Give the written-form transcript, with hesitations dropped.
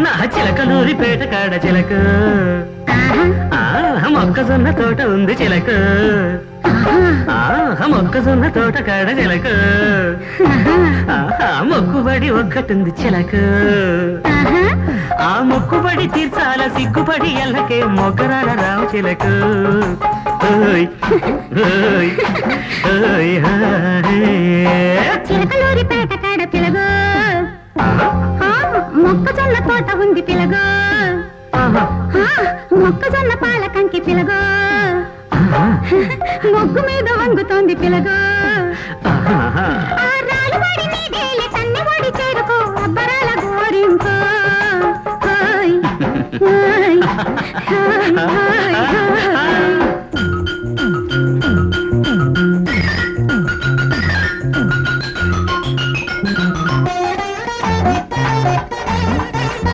నా చిలకలూరిపేట కాడ చిలక మొక్కజొన్న తోట ఉంది చిలక మొక్కజొన్న తోట కాడ చిలక మొక్కుబడి ఒక్కటుంది చిలక ఆ మొక్కుబడి తీర్చాల సిగ్గుపడి ఎల్లకే మొగ్గరాల రావు చిలక చిలకలూరిపేట కాడ పిలగో మొక్కజొన్న తోట ఉంది పిలగో మొక్కజొన్న పాల కంకి పిలగో మొగ్గు మీద వంగుతోంది పిలగో రాలుబడి నీ కన్నె ఒడి చేరుకో అబ్బరాల గోరింకో